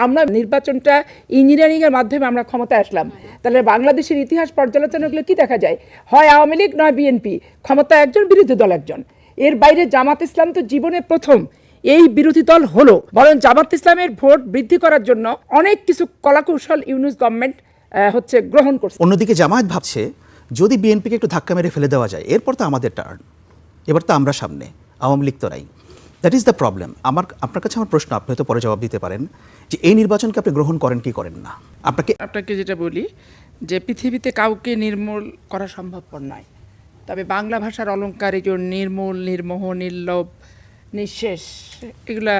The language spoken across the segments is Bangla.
আমরা নির্বাচনটা ইঞ্জিনিয়ারিং এর মাধ্যমে আমরা ক্ষমতায় আসলাম, তাহলে বাংলাদেশের ইতিহাস পর্যালোচনা করলে কি দেখা যায়? হয় আওয়ামী লীগ নয় বিএনপি, ক্ষমতা একজন, বিরোধী দল একজন। এর বাইরে জামাত ইসলাম তো জীবনে প্রথম এই বিরোধী দল হলো। বরং জামাত ইসলামের ভোট বৃদ্ধি করার জন্য অনেক কিছু কলাকৌশল ইউনূস গভর্নমেন্ট গ্রহণ করছে। অন্যদিকে জামায়াত ভাবছে যদি বিএনপিকে একটু ধাক্কা মেরে ফেলে দেওয়া যায়, এরপর তো আমাদের টার্ন, এবার তো আমরা সামনে, আওয়ামী লীগ তো নাই। That is the problem. আপনার কাছে আমার প্রশ্ন, আপনি হয়তো পরে জবাব দিতে পারেন, যে এই নির্বাচনকে আপনি গ্রহণ করেন কি করেন না? আপনাকে যেটা বলি যে পৃথিবীতে কাউকে নির্মূল করা সম্ভবপর নয়, তবে বাংলা ভাষার অলঙ্কার এই যে নির্মূল, নির্মোহ, নির্লোভ, নিঃশেষ, এগুলা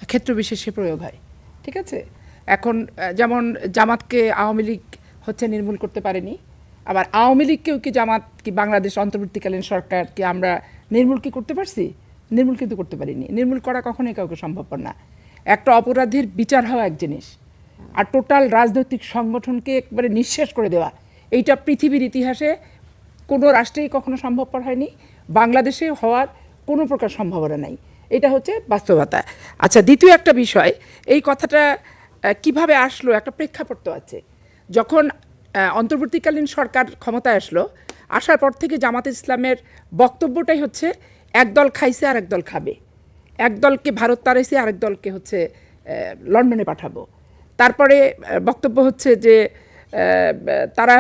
ক্ষেত্র বিশেষে প্রয়োগ হয়। ঠিক আছে, এখন যেমন জামাতকে আওয়ামী লীগ নির্মূল করতে পারেনি, আবার আওয়ামী লীগকেও কি জামাত কি বাংলাদেশ অন্তর্বর্তীকালীন সরকারকে আমরা নির্মূল কি করতে পারছি? নির্মূল কিন্তু করতে পারিনি। নির্মূল করা কখনোই কাউকে সম্ভবপর না। একটা অপরাধীর বিচার হওয়া এক জিনিস, আর টোটাল রাজনৈতিক সংগঠনকে একবারে নিঃশেষ করে দেওয়া, এইটা পৃথিবীর ইতিহাসে কোনো রাষ্ট্রেই কখনো সম্ভবপর হয়নি, বাংলাদেশে হওয়ার কোনো প্রকার সম্ভাবনা নাই। এটা হচ্ছে বাস্তবতা। আচ্ছা, দ্বিতীয় একটা বিষয়, এই কথাটা কিভাবে আসলো, একটা প্রেক্ষাপট তো আছে। যখন অন্তর্বর্তীকালীন সরকার ক্ষমতায় আসলো, আসার পর থেকে জামাত ইসলামের বক্তব্যটাই হচ্ছে একদল খাইছে আর একদল খাবে, একদলকে ভারত তাড়াইছে আরেক দলকে লন্ডনে পাঠাবো। তারপরে বক্তব্য হচ্ছে যে তারা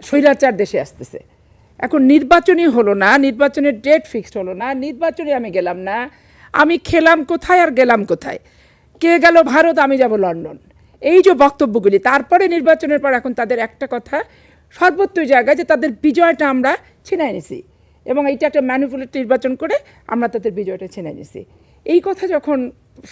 স্বৈরাচার দেশে আসতেছে। এখন নির্বাচনই হলো না, নির্বাচনের ডেট ফিক্সড হলো না, নির্বাচনে আমি গেলাম না, আমি খেলাম কোথায় আর গেলাম কোথায়? কে গেল ভারত, আমি যাব লন্ডন। এই যে বক্তব্যগুলি, তারপরে নির্বাচনের পর এখন তাদের একটা কথা সর্বত্র জায়গায় যে তাদের বিজয়টা আমরা ছিনাই নিছি, এবং এইটা একটা ম্যানিপুলেট নির্বাচন করে আমরা তাদের বিজয়টা ছিনাই নিছি। এই কথা যখন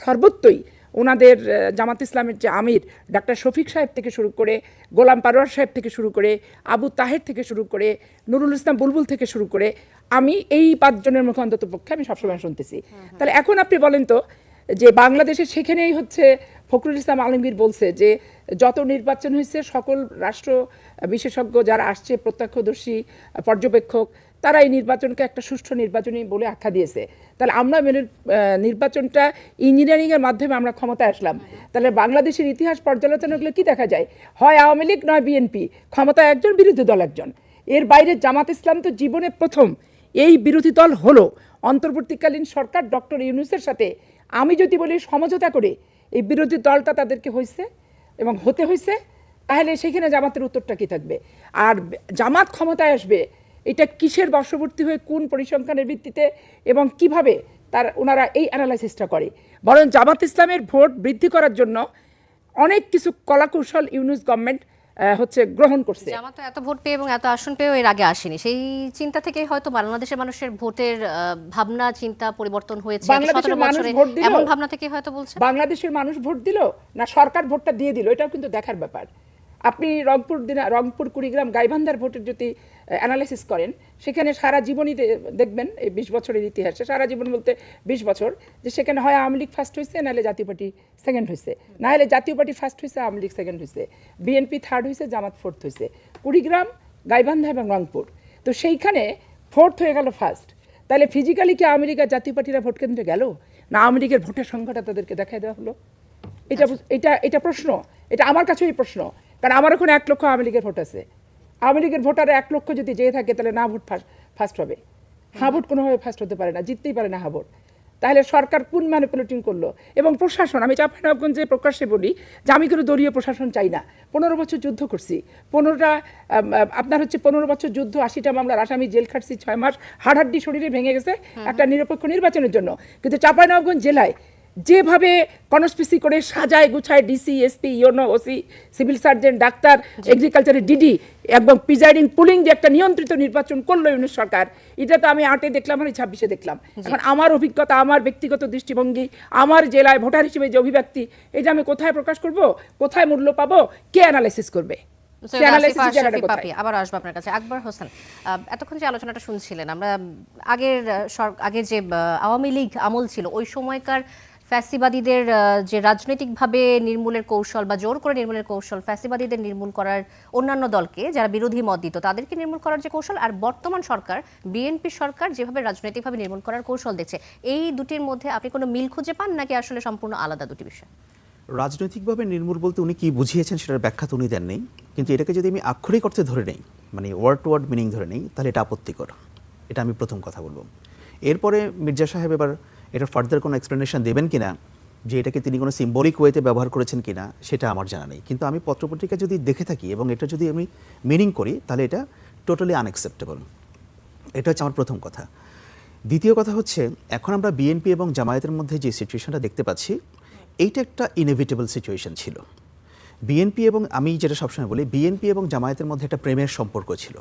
সর্বত্রই ওনাদের জামাত ইসলামের যে আমির ডাক্তার শফিক সাহেব থেকে শুরু করে, গোলাম পারোয়ার সাহেব থেকে শুরু করে, আবু তাহের থেকে শুরু করে, নুরুল ইসলাম বুলবুল থেকে শুরু করে, আমি এই 5 জনের মুখে অন্তত পক্ষে আমি সবসময় শুনতেছি। তাহলে এখন আপনি বলেন তো, যে বাংলাদেশে সেখানেই ফখরুল ইসলাম আলমগীর বলছে যে যত নির্বাচন হয়েছে সকল রাষ্ট্র বিশেষজ্ঞ যারা আসছে, প্রত্যক্ষদর্শী পর্যবেক্ষক, তারা এই নির্বাচনকে একটা সুষ্ঠু নির্বাচনী বলে আখ্যা দিয়েছে। তাহলে আমরা নির্বাচনটা ইঞ্জিনিয়ারিংয়ের মাধ্যমে আমরা ক্ষমতায় আসলাম, তাহলে বাংলাদেশের ইতিহাস পর্যালোচনা করলে কি দেখা যায়? হয় আওয়ামী লীগ নয় বিএনপি, ক্ষমতা একজন, বিরোধী দল একজন। এর বাইরে জামাত ইসলাম তো জীবনে প্রথম এই বিরোধী দল হলো। অন্তর্বর্তীকালীন সরকার ডক্টর ইউনূসের সাথে আমি যদি বলি সমঝোতা করে এই বিরোধী দলটা তাদেরকে হয়েছে এবং হতে হয়েছে, তাহলে সেখানে জামাতের উত্তরটা কী থাকবে? আর জামাত ক্ষমতায় আসবে এটা কিসের বশবর্তী হয়ে, কোন পরিসংখ্যানের ভিত্তিতে এবং কিভাবে ওনারা এই অ্যানালাইসিসটা করে? বরং জামাত ইসলামের ভোট বৃদ্ধি করার জন্য অনেক কিছু কলাকৌশল ইউনূস গভর্নমেন্ট গ্রহণ করছে। জামাত এত ভোট পেয়ে এবং এত আসন পেয়েও এর আগে আসেনি, সেই চিন্তা থেকেই হয়তো বাংলাদেশের মানুষের ভোটের ভাবনা চিন্তা পরিবর্তন হয়েছে। এমন ভাবনা থেকে হয়তো বলছে বাংলাদেশের মানুষ ভোট দিল না সরকার ভোটটা দিয়ে দিল, এটাও কিন্তু দেখার ব্যাপার। আপনি রংপুর, কুড়িগ্রাম, গাইবান্ধার ভোটের যদি অ্যানালাইসিস করেন, সেখানে সারা জীবনই দেখবেন, এই 20 বছরের ইতিহাসে, সারা জীবন বলতে 20 বছর, যে সেখানে হয় আওয়ামী লীগ ফার্স্ট হয়েছে, নাহলে জাতীয় পার্টি সেকেন্ড হয়েছে, নাহলে জাতীয় পার্টি ফার্স্ট হয়েছে, আওয়ামী লীগ সেকেন্ড হয়েছে, বিএনপি থার্ড হয়েছে, জামাত ফোর্থ হয়েছে। কুড়িগ্রাম, গাইবান্ধা এবং রংপুর, তো সেইখানে ফোর্থ হয়ে গেল ফার্স্ট। তাহলে ফিজিক্যালি কি আওয়ামী লীগ আর জাতীয় পার্টিরা ভোট কেন্দ্রে গেল, না আওয়ামী লীগের ভোটের সংখ্যাটা তাদেরকে দেখাই দেওয়া হলো? এটা প্রশ্ন, এটা আমার কাছেও এই প্রশ্ন। কারণ আমার ওখানে 1 লক্ষ আওয়ামী লীগের ভোট আছে। আওয়ামী লীগের ভোটারে 1 লক্ষ যদি যেয়ে থাকে, তাহলে না ভোট ফার্স্ট হবে, হ্যাঁ ভোট কোনোভাবে ফার্স্ট হতে পারে না, জিততেই পারে না হ্যাঁ ভোট। তাহলে সরকার কোন ম্যানিপুলেটিং করলো? এবং প্রশাসন, আমি চাঁপাইনবাবগঞ্জে প্রকাশ্যে বলি যে আমি কোনো দলীয় প্রশাসন চাই না। 15 বছর যুদ্ধ করছি, 15 বছর যুদ্ধ, 80টা মামলার আসামি, জেল খাটছি 6 মাস, হাড়হাড্ডি শরীরে ভেঙে গেছে একটা নিরপেক্ষ নির্বাচনের জন্য। কিন্তু চাঁপাইনবাবগঞ্জ জেলায় যেভাবে কনস্পিসি করে সাজায় গুছায় DC, SP, UNO, OC, civil surgeon, ডাক্তার, এগ্রিকালচারের ডিডি, একদম প্রিজাইডিং পুলিং যে একটা নিয়ন্ত্রিত নির্বাচন করলো ইউনিট সরকার, এটা তো আমি 8-এ দেখলাম, আমি 26-এ দেখলাম। এখন আমার অভিজ্ঞতা, আমার ব্যক্তিগত দৃষ্টিভঙ্গি, আমার জেলায় ভোটার হিসেবে যে অভিব্যক্তি, এটা আমি কোথায় প্রকাশ করব, কোথায় মূল্য পাবো, কে অ্যানালাইসিস করবে? আবার আসবো আপনার কাছে। আকবর হোসেন, এতক্ষণ যে আলোচনাটা শুনছিলেন, আমরা আগের যে আওয়ামী লীগ আমল ছিল, ওই সময়কার ফ্যাসিবাদীদের যে রাজনৈতিকভাবে নির্মূলের কৌশল বা জোর করে নির্মূলের কৌশল, ফ্যাসিবাদীদের নির্মূল করার, অন্যান্য দলকে যারা বিরোধী মত দিত তাদেরকে নির্মূল করার যে কৌশল, আর বর্তমান সরকার বিএনপি সরকার যেভাবে রাজনৈতিকভাবে নির্মূল করার কৌশল দেখছে, এই দুটির মধ্যে আপনি কোনো মিল খুঁজে পান নাকি আসলে সম্পূর্ণ আলাদা দুটি বিষয়? রাজনৈতিকভাবে নির্মূল বলতে উনি কি বুঝিয়েছেন সেটার ব্যাখ্যা তো উনি দেননি, কিন্তু এটাকে যদি আমি আক্ষরিক অর্থে ধরে নেই, মানে ওয়ার্ড টু ওয়ার্ড মিনিং ধরে নেই, তাহলে এটা আপত্তিকর। এটা আমি প্রথম কথা বলবো। এরপরে মির্জা সাহেব এবার এটা ফার্দার কোনো এক্সপ্লেনেশন দেবেন কিনা, যে এটাকে তিনি কোনো সিম্বলিক ওয়েতে ব্যবহার করেছেন কিনা, সেটা আমার জানা নেই। কিন্তু আমি পত্রপত্রিকা যদি দেখে থাকি এবং এটা যদি আমি মিনিং করি, তাহলে এটা টোটালি আনএক্সেপ্টেবল। এটা হচ্ছে আমার প্রথম কথা। দ্বিতীয় কথা হচ্ছে, এখন আমরা বিএনপি এবং জামায়াতের মধ্যে যে সিচুয়েশনটা দেখতে পাচ্ছি, এইটা একটা ইনএভিটেবল সিচুয়েশন ছিল। বিএনপি এবং, আমি যেটা সবসময় বলি, বিএনপি এবং জামায়াতের মধ্যে একটা প্রেমের সম্পর্ক ছিল।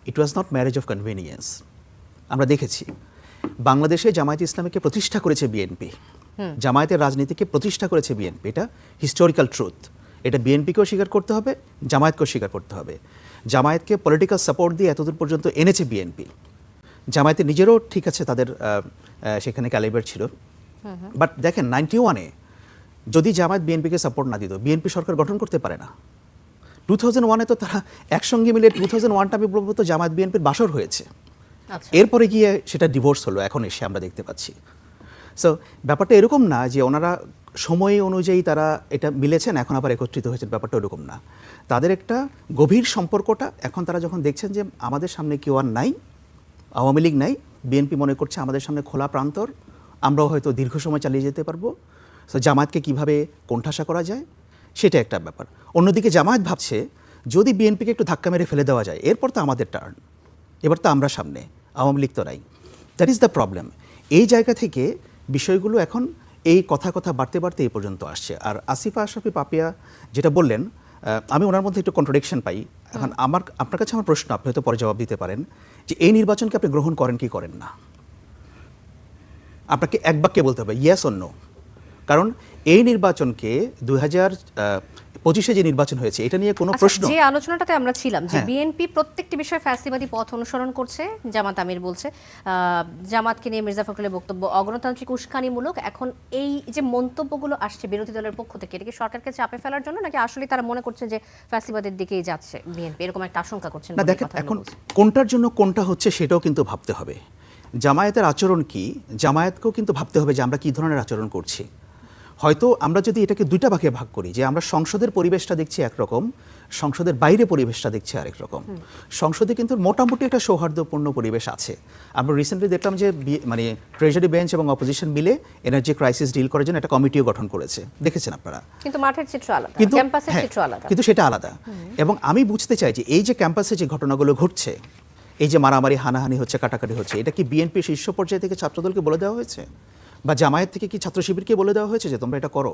It was not marriage of convenience. আমরা দেখেছি বাংলাদেশে জামায়াত ইসলামীকে প্রতিষ্ঠা করেছে বিএনপি, জামায়াতের রাজনীতিকে প্রতিষ্ঠা করেছে বিএনপি। এটা হিস্টোরিক্যাল ট্রুথ। এটা বিএনপিকেও স্বীকার করতে হবে, জামায়াতকেও স্বীকার করতে হবে। জামায়াতকে পলিটিক্যাল সাপোর্ট দিয়ে এতদূর পর্যন্ত এনেছে বিএনপি। জামায়াতের নিজেরও ঠিক আছে, তাদের সেখানে ক্যালিবার ছিল। বাট দেখেন 91-এ যদি জামায়াত বিএনপিকে সাপোর্ট না দিত, বিএনপি সরকার গঠন করতে পারে না। 2001-এ তো তারা একসঙ্গে মিলে 2001টা আমি বলবো তো জামায়াত বিএনপির বাসর হয়েছে। এরপরে গিয়ে সেটা ডিভোর্স হলো, এখন এসে আমরা দেখতে পাচ্ছি। সো ব্যাপারটা এরকম না যে ওনারা সময় অনুযায়ী তারা এটা মিলেছেন এখন আবার একত্রিত হয়েছেন, ব্যাপারটা ওরকম না। তাদের একটা গভীর সম্পর্কটা এখন তারা যখন দেখছেন যে আমাদের সামনে কেউ আর নাই, আওয়ামী লীগ নাই, বিএনপি মনে করছে আমাদের সামনে খোলা প্রান্তর, আমরাও হয়তো দীর্ঘ সময় চালিয়ে যেতে পারবো। সো জামায়াতকে কীভাবে কোণঠাসা করা যায় সেটা একটা ব্যাপার। অন্যদিকে জামায়াত ভাবছে যদি বিএনপিকে একটু ধাক্কা মেরে ফেলে দেওয়া যায়, এরপর তো আমাদের টার্ন, এবার তো আমরা সামনে, আওয়ামী লীগ তো নাই। That is the problem. এই জায়গা থেকে বিষয়গুলো এখন এই কথা বাড়তে বাড়তে এই পর্যন্ত আসছে। আর আসিফা আশরাফি পাপিয়া যেটা বললেন, আমি ওনার মধ্যে একটু কন্ট্রাডিকশন পাই। এখন আপনার কাছে আমার প্রশ্ন, আপনি হয়তো পরে জবাব দিতে পারেন, যে এই নির্বাচনকে আপনি গ্রহণ করেন কি করেন না? আপনাকে এক বাক্যে বলতে হবে ইয়েস অর নো। কারণ এই নির্বাচনকে 2025-এ যে নির্বাচন হয়েছে, এটা নিয়ে কোনো প্রশ্ন, যে আলোচনাটাতে আমরা ছিলাম যে বিএনপি প্রত্যেকটি বিষয়ে ফ্যাসিবাদী পথ অনুসরণ করছে, জামাত আমির বলছে, জামাতকে নিয়ে মির্জা ফখরুলের বক্তব্য অগণতান্ত্রিক উস্কানিমূলক। এখন এই যে মন্তব্যগুলো আসছে বিরোধী দলের পক্ষ থেকে, এটা কি সরকারকে চাপে ফেলার জন্য, নাকি আসলে তারা মনে করছে যে ফ্যাসিবাদের দিকেই যাচ্ছে বিএনপি, এরকম একটা আশঙ্কা করছেন? না দেখেন, এখন কোনটার জন্য কোনটা হচ্ছে সেটাও কিন্তু ভাবতে হবে। জামায়াতের আচরণ কি, জামায়াতকেও কিন্তু ভাবতে হবে যে আমরা কী ধরনের আচরণ করছি। হয়তো আমরা যদি এটাকে দুইটা ভাগে ভাগ করি, যে আমরা সংসদের পরিবেশটা দেখছি একরকম, সংসদের বাইরে পরিবেশটা দেখছি আরেক রকম। সংসদে কিন্তু মোটামুটি একটা সৌহার্দ্যপূর্ণ পরিবেশ আছে। আমরা রিসেন্টলি দেখলাম যে মানে ট্রেজারি বেঞ্চ এবং অপোজিশন মিলে এনার্জি ক্রাইসিস ডিল করার জন্য একটা কমিটিও গঠন করেছে, দেখেছেন আপনারা। কিন্তু মাঠের চিত্র আলাদা, কিন্তু ক্যাম্পাসের চিত্র আলাদা, কিন্তু সেটা আলাদা। এবং আমি বুঝতে চাই যে এই যে ক্যাম্পাসে যে ঘটনাগুলো ঘটছে, এই যে মারামারি হানাহানি হচ্ছে, কাটাকাটি হচ্ছে, এটা কি বিএনপি শীর্ষ পর্যায় থেকে ছাত্রদলকে বলে দেওয়া হয়েছে, বা জামায়াত থেকে কি ছাত্র শিবিরকে বলে দেওয়া হয়েছে যে তোমরা এটা করো?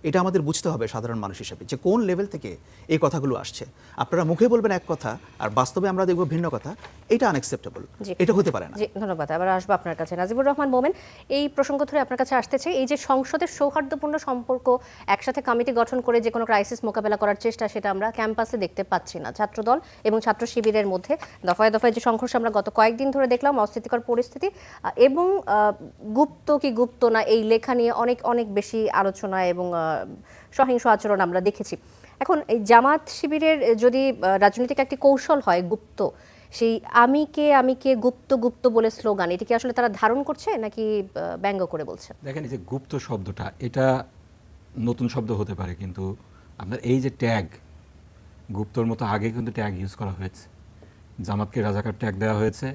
এটা আমাদের বুঝতে হবে সাধারণ মানুষ হিসেবে, যে কোন লেভেল থেকে এই কথাগুলো আসছে। আপনারা মুখে বলবেন এক কথা, আর বাস্তবে আমরা দেখব ভিন্ন কথা। এটা আনএক্সেপ্টেবল, এটা হতে পারে না। জি, ধন্যবাদ। আবার আসবো আপনার কাছে নাজিবুর রহমান মোমেন। এই প্রসঙ্গ ধরে আপনার কাছে আসতে চাই, এই যে সংসদের সৌহার্দ্যপূর্ণ সম্পর্ক, একসাথে কমিটি গঠন করে যে কোনো ক্রাইসিস মোকাবেলা করার চেষ্টা, সেটা আমরা ক্যাম্পাসে দেখতে পাচ্ছি না। ছাত্রদল এবং ছাত্র শিবিরের মধ্যে দফায় দফায় যে সংঘর্ষ আমরা গত কয়েকদিন ধরে দেখলাম, অস্থিতিকর পরিস্থিতি, এবং গুপ্ত কি গুপ্ত না এই লেখা নিয়ে অনেক অনেক বেশি আলোচনা এবং সহিংস আচরণ আমরা দেখেছি। এখন এই জামাত শিবিরের যদি রাজনৈতিক একটি কৌশল হয় গুপ্ত, সেই আমি কে গুপ্ত গুপ্ত বলে স্লোগান, এটা কি আসলে তারা ধারণ করছে নাকি ব্যঙ্গ করে বলছে? দেখেন, এই যে গুপ্ত শব্দটা, এটা নতুন শব্দ হতে পারে, কিন্তু আপনার এই যে ট্যাগ, গুপ্তর মতো আগে কিন্তু ট্যাগ ইউজ করা হয়েছে। জামাতকে রাজাকার ট্যাগ দেওয়া হয়েছে,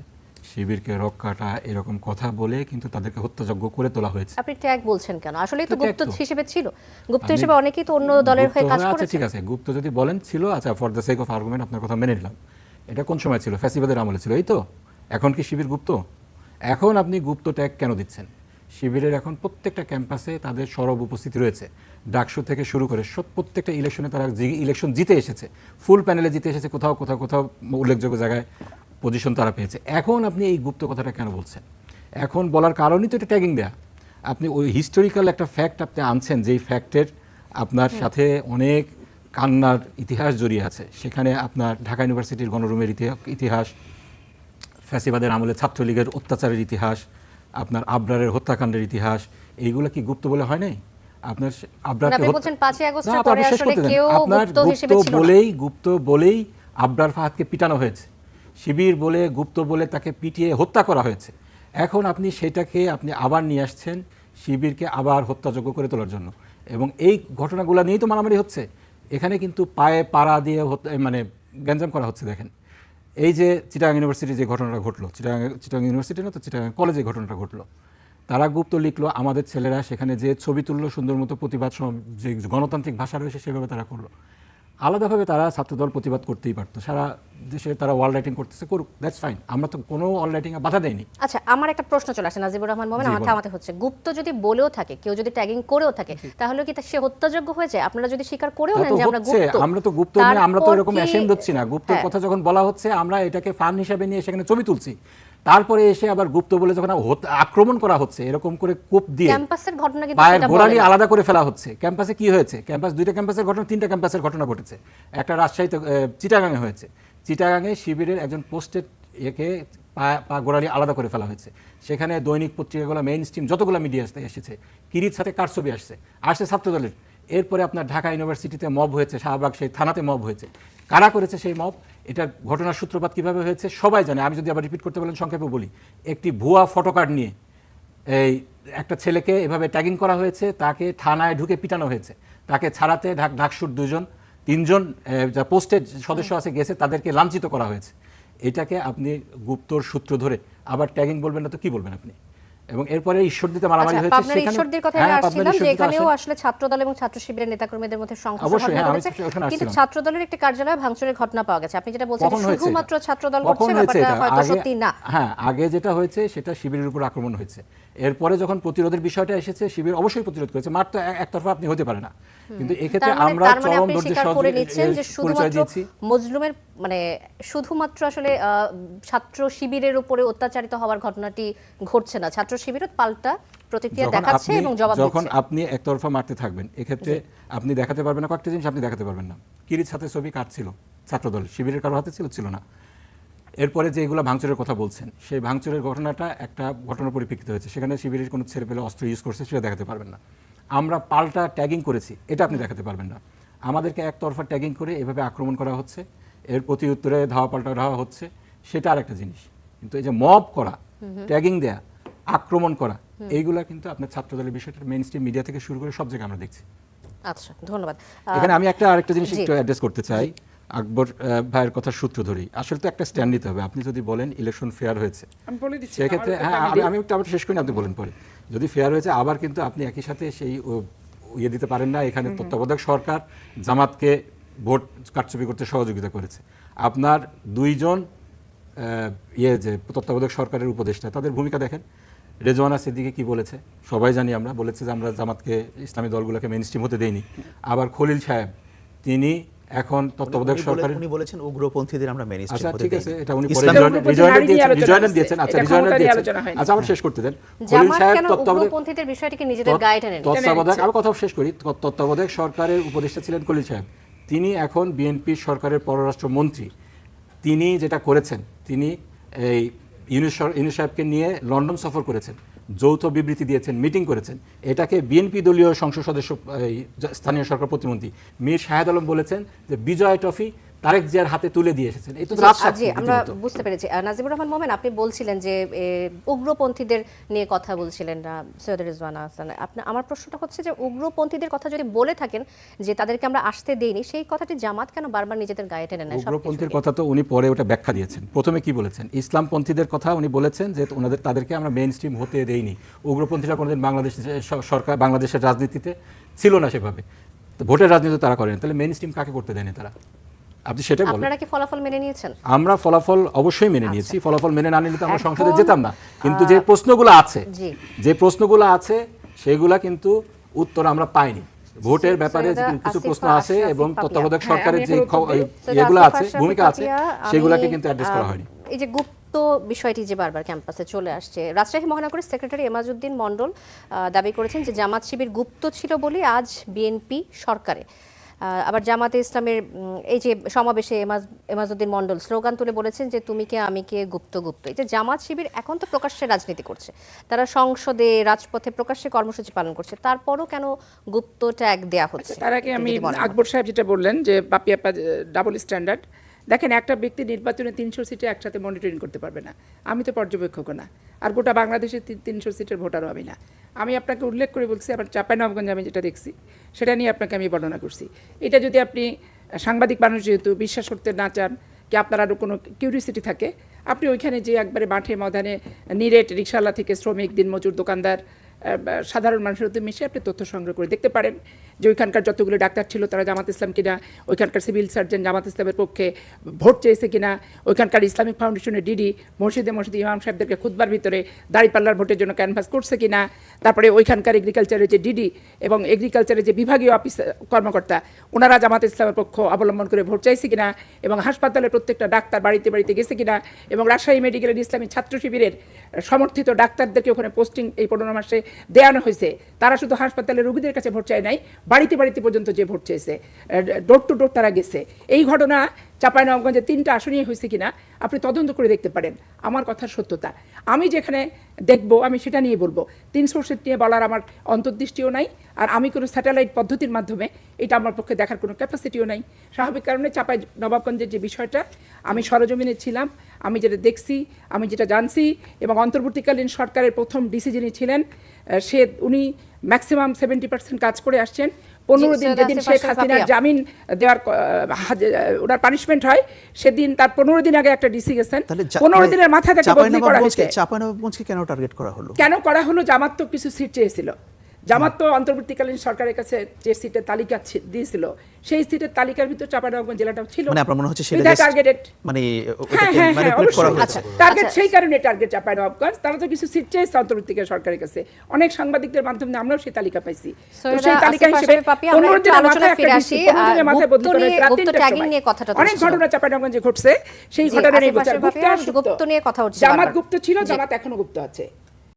শিবিরকে রক্ষাটা, এরকম কথা বলে কিন্তু তাদেরকে হত্যাযজ্ঞ করে তোলা হয়েছে। আপনি ট্যাগ বলছেন কেন? আসলেই তো গুপ্ত হিসেবে ছিল, গুপ্ত হিসেবে অনেকেই তো অন্য দলের হয়ে কাজ করেছে। ঠিক আছে, গুপ্ত যদি বলেন ছিল, আচ্ছা, for the sake of argument আপনার কথা মেনে নিলাম। এটা কোন সময় ছিল? ফ্যাসিবাদের আমলে ছিল, এই তো। এখন কি শিবির গুপ্ত? এখন আপনি গুপ্ত ট্যাগ কেন দিচ্ছেন? শিবিরের এখন প্রত্যেকটা ক্যাম্পাসে তাদের সরব উপস্থিতি রয়েছে। ডাকসু থেকে শুরু করে প্রত্যেকটা ইলেকশনে তারা ইলেকশন জিতে এসেছে, ফুল প্যানেলে জিতে এসেছে, কোথাও কোথাও কোথাও উল্লেখযোগ্য জায়গায় পজিশন তারা পেয়েছে। এখন আপনি এই গুপ্ত কথাটা কেন বলছেন? এখন বলার কারণই তো এটা ট্যাগিং দেয়া। আপনি ওই হিস্টোরিক্যাল একটা ফ্যাক্ট আপনি আনছেন, যেই ফ্যাক্টের আপনার সাথে অনেক কান্নার ইতিহাস জড়িয়ে আছে। সেখানে আপনার ঢাকা ইউনিভার্সিটির গণরুমের ইতিহাস, ফ্যাসিবাদের আমলে ছাত্রলীগের অত্যাচারের ইতিহাস, আপনার আবরারের হত্যাকাণ্ডের ইতিহাস, এইগুলো কি গুপ্ত বলে হয় নাই? আপনার গুপ্ত বলেই আবরার ফাহাদকে পিটানো হয়েছে, শিবির বলে গুপ্ত বলে তাকে পিটিয়ে হত্যা করা হয়েছে। এখন আপনি সেটাকে আপনি আবার নিয়ে আসছেন শিবিরকে আবার হত্যাযোগ্য করে তোলার জন্য। এবং এই ঘটনাগুলো নিয়েই তো মারামারি হচ্ছে। এখানে কিন্তু পায়ে পাড়া দিয়ে মানে গ্যাঞ্জাম করা হচ্ছে। দেখেন এই যে চিটাগাং ইউনিভার্সিটি যে ঘটনাটা ঘটলো, চিটাগাং ইউনিভার্সিটি না তো চিটাগাং কলেজে ঘটনাটা ঘটলো, তারা গুপ্ত লিখলো, আমাদের ছেলেরা সেখানে যে ছবি তুললো, সুন্দর মতো প্রতিবাদ যে গণতান্ত্রিক ভাষা রয়েছে সেভাবে তারা করলো। আলাদাভাবে তারা ছাত্রদল প্রতিবাদ করতেই পারতো, সারা দেশে তারা ওয়াল রাইটিং করতেছে, করুক, দ্যাটস ফাইন, আমরা তো কোনো ওয়াল রাইটিংয়ে বাধা দেয়নি। আচ্ছা, আমার একটা প্রশ্ন চলে আসে নাজিবুর রহমান মোমেন, আমার থামাতে হচ্ছে। গুপ্ত যদি বলেও থাকে, কেউ যদি ট্যাগিং করেও থাকে, তাহলে কি সে হত্যাযোগ্য হয়ে যায়? আপনারা যদি স্বীকার করেও নেন যে আমরা গুপ্ত, আমরা তো গুপ্ত নিয়ে আমরা তো এরকম অ্যাশেমড হচ্ছি না। গুপ্তর কথা যখন বলা হচ্ছে আমরা এটাকে ফান হিসাবে নিয়ে সেখানে ছবি তুলছি, তারপরে এসে আবার গুপ্ত বলে যখন আক্রমণ করা হচ্ছে এরকম করে কোপ দিয়ে, ক্যাম্পাসের ঘটনা কিন্তু পায়ের সেটা গোড়ালি বলে না। আলাদা করে ফেলা হচ্ছে। ক্যাম্পাসে কি হয়েছে? ক্যাম্পাস, দুইটা ক্যাম্পাসের ঘটনা, তিনটা ক্যাম্পাসের ঘটনা ঘটেছে। একটা রাজশাহীতে চিটাগাঙে হয়েছে। চিটাগাঙে শিবিরের একজন পোস্টেড একে পা গোড়ালি আলাদা করে ফেলা হয়েছে। সেখানে দৈনিক পত্রিকাগুলো, মেইন স্ট্রিম যতগুলো মিডিয়া এসেছে, কিরিত সাথে কার ছবি আসছে ছাত্রদলের। এরপরে আপনার ঢাকা ইউনিভার্সিটিতে মব হয়েছে, শাহবাগ সেই থানাতে মব হয়েছে। কারা করেছে সেই মব? এটা ঘটনার সূত্রপাত কিভাবে হয়েছে সবাই জানে। আমি যদি আবার রিপিট করতে বলেন সংক্ষেপে বলি, একটি ভুয়া ফটোকার্ড নিয়ে এই একটা ছেলেকে এভাবে ট্যাগিং করা হয়েছে, তাকে থানায় ঢুকে পিটানো হয়েছে, তাকে ছাড়াতে ডাকসুর তিনজন যা পোস্টেড সদস্য আছে গেছে, তাদেরকে লাঞ্ছিত করা হয়েছে। এটাকে আপনি গুপ্তর সূত্র ধরে আবার ট্যাগিং বলবেন না তো কি বলবেন আপনি? এবং এরপরে ঈশ্বরদীতে মারামারি হয়েছে। পাবনার ঈশ্বরদীর কথা আমি আসছিলাম যে এখানেও আসলে ছাত্রদল এবং ছাত্র শিবিরের নেতাকর্মীদের মধ্যে সংঘর্ষ ঘটেছে, কিন্তু ছাত্রদলের একটি কার্যালয়ে ভাঙচুরের ঘটনা পাওয়া গেছে। আপনি যেটা বলছেন শুধুমাত্র ছাত্রদল করছে, ব্যাপারটা হয়তো সত্যি না। হ্যাঁ, আগে যেটা হয়েছে সেটা শিবিরের উপর আক্রমণ হয়েছে। এরপরে যখন প্রতিরোধের বিষয়টা এসেছে, শিবির অবশ্যই প্রতিরোধ করেছে। মার তো একতরফা আপনি হতে পারে না, কিন্তু এক্ষেত্রে আমরা চরম ধৈর্য সহযোগিতা দিয়েছি। মজলুমের মানে শুধুমাত্র আসলে ছাত্র শিবিরের উপরে অত্যাচারিত হওয়ার ঘটনাটি ঘটছে না, ছাত্র শিবিরও পাল্টা প্রতিক্রিয়া দেখাচ্ছে এবং জবাব দিচ্ছে। যখন আপনি একতরফা মারতে থাকবেন, এক্ষেত্রে আপনি দেখাতে পারবেন না কয়েকটা জিনিস, আপনি দেখাতে পারবেন না। কিরিত সাথে ছবি কার ছিল? ছাত্রদল, শিবিরের কারো হাতে ছিল না। এরপরে যে এগুলো ভাঙচুরের কথা বলছেন, সেই ভাঙচুরের ঘটনাটা একটা ঘটনার পরিপ্রেক্ষিতে হয়েছে, সেখানে শিবিরের কোনো ছেলে পেলে অস্ত্র ইউজ করছে সেটা দেখাতে পারবেন না। আমরা পাল্টা ট্যাগিং করেছি, এটা আপনি দেখাতে পারবেন না। আমাদেরকে একতরফা ট্যাগিং করে এভাবে আক্রমণ করা হচ্ছে, এর প্রতি উত্তরে ধাওয়া পাল্টা ধাওয়া হচ্ছে, সেটা আরেকটা জিনিস। কিন্তু এই যে মব করা, ট্যাগিং দেয়া, আক্রমণ করা, এইগুলা কিন্তু আপনার ছাত্রদলের বিষয়টা মেইন স্ট্রিম মিডিয়া থেকে শুরু করে সব জায়গায় আমরা দেখছি। আচ্ছা, ধন্যবাদ। এখানে আমি আরেকটা জিনিস একটু অ্যাড্রেস করতে চাই, আকবর ভাইয়ের কথার সূত্র ধরেই। আসলে তো একটা স্ট্যান্ড নিতে হবে। আপনি যদি বলেন ইলেকশন ফেয়ার হয়েছে, সেক্ষেত্রে হ্যাঁ, আমি একটু আবার শেষ করি, আপনি বলেন পরে। যদি ফেয়ার হয়েছে, আবার কিন্তু আপনি একই সাথে সেই ইয়ে দিতে পারেন না, এখানে তত্ত্বাবধায়ক সরকার জামাতকে ভোট কারচুপি করতে সহযোগিতা করেছে। আপনার দুইজন যে তত্ত্বাবধায়ক সরকারের উপদেষ্টা, তাদের ভূমিকা দেখেন। রেজওয়ানা সিদ্দিকী কি বলেছে সবাই জানি আমরা, বলেছে যে আমরা জামাতকে, ইসলামী দলগুলোকে মেইন স্ট্রিম হতে দেইনি। আবার খলিল সাহেব, তিনি এখন তত্ত্বাবধায়ক সরকারের, উনি বলেছেন উগ্রপন্থীদের আমরা মেনে নিচ্ছি। আচ্ছা ঠিক আছে, এটা উনি পরে রিজয়েন্ট দিয়েছেন। আচ্ছা, রিজয়েন্ট দিয়েছেন। আচ্ছা, আমার শেষ করতে দেন। খলিল সাহেব উগ্রপন্থীদের বিষয়টিকে নিজেদের গায়ে টেনে তত্ত্বাবধায়ক, আমি কথা শেষ করি। তত্ত্বাবধায়ক সরকারের উপদেষ্টা ছিলেন খলিল সাহেব, তিনি এখন বিএনপি সরকারের পররাষ্ট্র মন্ত্রী। তিনি যেটা করেছেন, তিনি এই ইউনূস সাহেবকে নিয়ে লন্ডন সফর করেছেন, যৌথ বিবৃতি দিয়েছেন, মিটিং করেছেন। এটাকে বিএনপি দলীয় সংসদ সদস্য, স্থানীয় সরকার প্রতিমন্ত্রী মীর শাহেদ আলম বলেছেন যে বিজয় ট্রফি তারেক জিয়ার হাতে তুলে দিয়ে এসেছেন। এই তো আমরা বুঝতে পেরেছি। নাজিবুর রহমান মোমেন, আপনি বলছিলেন যে উগ্রপন্থীদের নিয়ে কথা বলছিলেন সৈয়দ রিজওয়ানা হাসান। আমার প্রশ্নটা হচ্ছে যে উগ্রপন্থীদের কথা যদি বলে থাকেন যে তাদেরকে আমরা আসতে দেইনি, সেই কথাটি জামাত কেন বারবার নিজেদের গায়ে টেনে নেয়? উগ্রপন্থীর কথা তো উনি পরে ওটা ব্যাখ্যা দিয়েছেন। প্রথমে কি বলেছেন? ইসলামপন্থীদের কথা উনি বলেছেন যে তাদেরকে আমরা মেইন স্ট্রিম হতে দেইনি। উগ্রপন্থীরা কোনোদিন বাংলাদেশের রাজনীতিতে ছিল না সেভাবে, ভোটের রাজনীতি তারা করেন। তাহলে মেইন স্ট্রিম কাকে করতে দেয়নি তারা? আপনি সেটা বলেন। আপনারা কি ফলাফল মেনে নিয়েছেন? আমরা ফলাফল অবশ্যই মেনে নিয়েছি। ফলাফল মেনে না নিলে তো আমরা সংসদে যেতাম না। কিন্তু যে প্রশ্নগুলো আছে সেগুলা কিন্তু উত্তর আমরা পাইনি। ভোটের ব্যাপারে কিছু প্রশ্ন আছে এবং তত্ত্বাবধায়ক সরকারের যে এগুলো আছে, ভূমিকা আছে, সেগুলোকে কিন্তু অ্যাড্রেস করা হয়নি। এই যে গুপ্ত বিষয়টি যে বারবার ক্যাম্পাসে চলে আসছে, রাজশাহী মহানগরের সেক্রেটারি এমাজউদ্দিন মণ্ডল দাবি করেছেন যে জামাত শিবির গুপ্ত ছিল বলে আজ বিএনপি সরকারে। আবার জামাতে ইসলামের এই যে সমাবেশে এমাজউদ্দিন মণ্ডল স্লোগান তুলে বলেছেন যে তুমি কে আমি কে গুপ্ত গুপ্ত। এই যে জামাত শিবির এখন তো প্রকাশ্যে রাজনীতি করছে, তারা সংসদে রাজপথে প্রকাশ্যে কর্মসূচি পালন করছে, তারপরও কেন গুপ্ত ট্যাগ দেয়া হচ্ছে? তার আগে আমি আকবর সাহেব যেটা বললেন যে বাপি আপা ডাবল স্ট্যান্ডার্ড, দেখেন একটা ব্যক্তি নির্বাচনে 300 সিটে একসাথে মনিটরিং করতে পারবে না। আমি তো পর্যবেক্ষক না, আর গোটা বাংলাদেশের 300 সিটের ভোটারও আমি না। আমি আপনাকে উল্লেখ করে বলছি আমার চাঁপাইনবাবগঞ্জে আমি যেটা দেখছি সেটা নিয়ে আপনাকে আমি বর্ণনা করছি। এটা যদি আপনি সাংবাদিক মানুষ যেহেতু বিশ্বাস করতে না চান কি আপনার আরও কোনো কিউরিসিটি থাকে, আপনি ওইখানে যে একবারে মাঠে ময়দানে নিরেট রিক্সাওয়ালা থেকে শ্রমিক, দিনমজুর, দোকানদার, সাধারণ মানুষের সাথে মিশে আপনি তথ্য সংগ্রহ করে দেখতে পারেন যে ওইখানকার যতগুলো ডাক্তার ছিল তারা জামাত ইসলাম কিনা, ওইখানকার সিভিল সার্জন জামাত ইসলামের পক্ষে ভোট চেয়েছে কিনা, ওইখানকার ইসলামিক ফাউন্ডেশনের ডিডি মসজিদে ইমাম সাহেবদেরকে খুতবার ভিতরে দাঁড়িপাল্লার ভোটের জন্য ক্যানভাস করছে কিনা, তারপরে ওইখানকার এগ্রিকালচারের যে ডিডি এবং এগ্রিকালচারের যে বিভাগীয় অফিস কর্মকর্তা ওনারা জামাত ইসলামের পক্ষ অবলম্বন করে ভোট চাইছে কিনা, এবং হাসপাতালের প্রত্যেকটা ডাক্তার বাড়িতে বাড়িতে গেছে কিনা, এবং রাজশাহী মেডিকেলের ইসলামী ছাত্র শিবিরের সমর্থিত ডাক্তারদেরকে ওখানে পোস্টিং এই 15 মাসে দেওয়ানো হয়েছে। তারা শুধু হাসপাতালের রোগীদের কাছে ভোট চায় নাই, বাড়িতে বাড়িতে পর্যন্ত যে ভোট চেয়েছে, ডোর টু ডোর তারা গেছে। এই ঘটনা চাঁপাইনবাবগঞ্জে 3টা আসনেই হয়েছে কিনা আপনি তদন্ত করে দেখতে পারেন আমার কথার সত্যতা। আমি যেখানে দেখব আমি সেটা নিয়ে বলবো, 300 নিয়ে বলার আমার অন্তর্দৃষ্টিও নাই, আর আমি কোনো স্যাটেলাইট পদ্ধতির মাধ্যমে এটা আমার পক্ষে দেখার কোনো ক্যাপাসিটিও নাই। স্বাভাবিক কারণে চাঁপাইনবাবগঞ্জের যে বিষয়টা আমি সরজমিনে ছিলাম, আমি যেটা দেখছি, আমি যেটা জানছি, এবং অন্তর্বর্তীকালীন সরকারের প্রথম ডিসি যিনি ছিলেন উনি ম্যাক্সিমাম 70% কাজ করে আসছেন। 15 দিন যেদিন শেখ হাসিনার জামিন দেওয়ার ওনার পানিশমেন্ট হয় সেদিন তার 15 দিন আগে একটা ডিসি গেছেন, 15 দিনের মাথা থেকে বদলি করা হয়েছে। চাঁপাইনবাবগঞ্জকে কেন টার্গেট করা হলো? কেন করা হলো? জামাত তো কিছু সিট চেয়েছিল, জামাত তো অন্তর্বর্তীকালীন সরকারের কাছে যে সিটের তালিকা দিয়েছিল সেই সিটের তালিকার ভিতর চাঁপাইনবাবগঞ্জ জেলাটাও ছিল। মানে আপনার মনে হচ্ছে সেটা টার্গেটেড, মানে ম্যানিপুলেট করা হয়েছে। টার্গেট সেই কারণে টার্গেট চাঁপাইনবাবগঞ্জ, তারা তো কিছু সিট চেয়েছে অন্তর্বর্তীকালীন সরকারের কাছে। অনেক সাংবাদিকদের মাধ্যমে আমরাও সেই তালিকা পাইছি। তো সেই তালিকা হিসেবে 15 দিনের মাথায় একটা ডিসি, 15 দিনের মাথায় বদলি করা হয়েছে রাত 3টার সময়। অনেক ঘটনা চাঁপাইনবাবগঞ্জে ঘটছে, সেই ঘটনা নিয়ে গুপ্ত নিয়ে কথা হচ্ছে। জামাত গুপ্ত ছিল, জামাত এখনো গুপ্ত আছে।